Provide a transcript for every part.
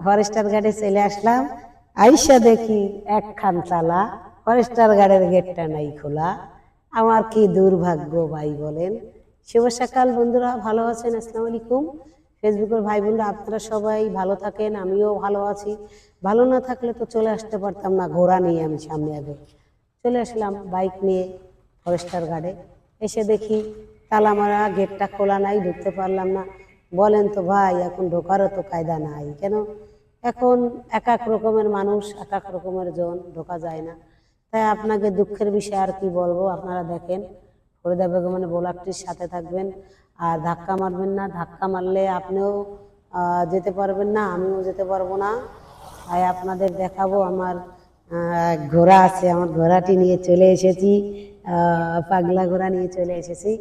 Forster গার্ডে চলে আসলাম। আইসা দেখি একখান চালা, ফরেস্টার গার্ডের গেটটা নাই খোলা। আমার কি দুর্ভাগ্য ভাই বলেন। শুভ সকাল বন্ধুরা, ভালো আছেন? আসসালামু আলাইকুম ফেসবুকের ভাই বোনরা, আপনারা সবাই ভালো থাকেন, আমিও ভালো আছি। ভালো না থাকলে তো চলে আসতে পারতাম না, ঘোড়া নিয়ে আমি সামনে আগে চলে আসলাম বাইক নিয়ে ফরেস্টার গার্ডে। এসে দেখি তালা মারা, গেটটা খোলা নাই, ঢুকতে পারলাম না। বলেন তো ভাই, এখন ঢোকারও তো কায়দা নাই কেন? এখন এক এক রকমের মানুষ, এক এক রকমের জন, ঢোকা যায় না। তাই আপনাকে দুঃখের বিষয় আর কি বলবো, আপনারা দেখেন ফরিদা বেগমের ব্লগটির সাথে থাকবেন। আর ধাক্কা মারবেন না, ধাক্কা মারলে আপনিও যেতে পারবেন না, আমিও যেতে পারবো না। তাই আপনাদের দেখাবো আমার ঘোড়া আছে, আমার ঘোড়াটি নিয়ে চলে এসেছি, পাগলা ঘোড়া নিয়ে চলে এসেছি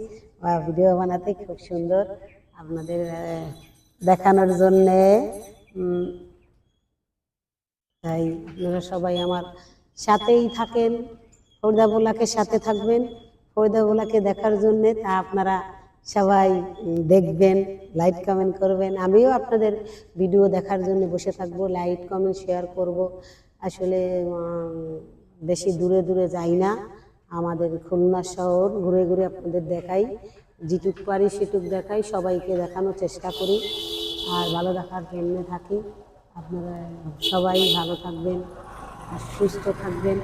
ভিডিও বানাতে, খুব সুন্দর আপনাদের দেখানোর জন্যে। তাই আপনারা সবাই আমার সাথেই থাকেন, ফরিদা বোলাকে সাথে থাকবেন, ফরিদা বোলাকে দেখার জন্যে। তা আপনারা সবাই দেখবেন, লাইক কমেন্ট করবেন। আমিও আপনাদের ভিডিও দেখার জন্য বসে থাকবো, লাইক কমেন্ট শেয়ার করব। আসলে বেশি দূরে দূরে যাই না, আমাদের খুলনা শহর ঘুরে ঘুরে আপনাদের দেখাই, যেটুক পারি সেটুক দেখাই, সবাইকে দেখানোর চেষ্টা করি আর ভালো দেখার জন্য থাকি। আপনারা সবাই ভালো থাকবেন আর সুস্থ থাকবেন,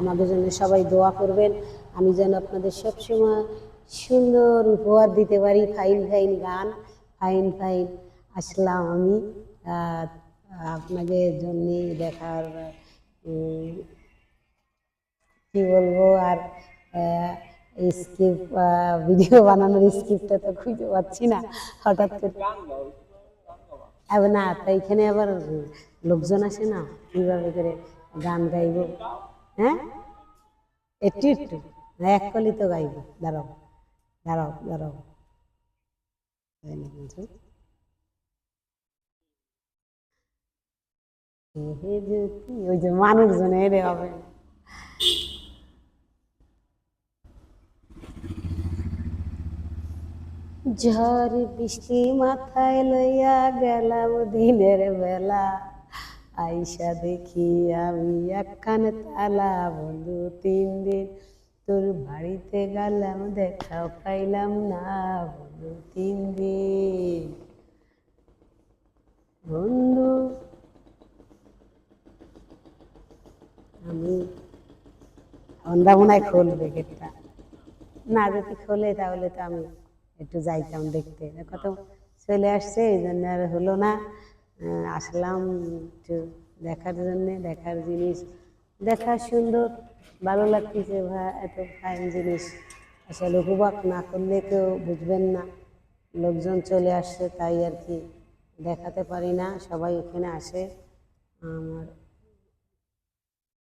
আমাদের জন্য সবাই দোয়া করবেন। আমি যেন আপনাদের সবসময় সুন্দর উপহার দিতে পারি, ফাইন ফাইন গান, ফাইন ফাইন আসলাম আমি আপনাদের জন্য দেখার, কি বলবো আর, স্ক্রিপ্ট, ভিডিও বানানোর স্ক্রিপ্টটা তো খুঁজে পাচ্ছি না হঠাৎ করে। না, তাই এখানে আবার লোকজন আসে না, কিভাবে করে গান গাইব? হ্যাঁ, একটু একটু না, এক কলি তো গাইব। দাঁড়াও দাঁড়াও দাঁড়াও, ওই যে মানুষজন এরে হবে। ঝড় বৃষ্টি মাথায় লইয়া গেলাম দিনের বেলা, আইসা দেখি আমি একখান তালা, বন্ধু 3 দিন তোর বাড়িতে গেলাম, দেখা পাইলাম না, বন্ধু 3 দিন। বন্ধু আমি অন্ধা মনে হয় খুলবে গেটটা, না যদি খোলে তাহলে তো আমি একটু যাইতাম দেখতে। কত চলে আসছে, এই জন্য আর হলো না। আসলাম একটু দেখার জন্যে, দেখার জিনিস দেখা সুন্দর, ভালো লাগতেছে। এত ফাইন জিনিস আসলে উপভোগ না করলে কেউ বুঝবেন না। লোকজন চলে আসছে তাই আর কি দেখাতে পারি না, সবাই এখানে আসে। আমার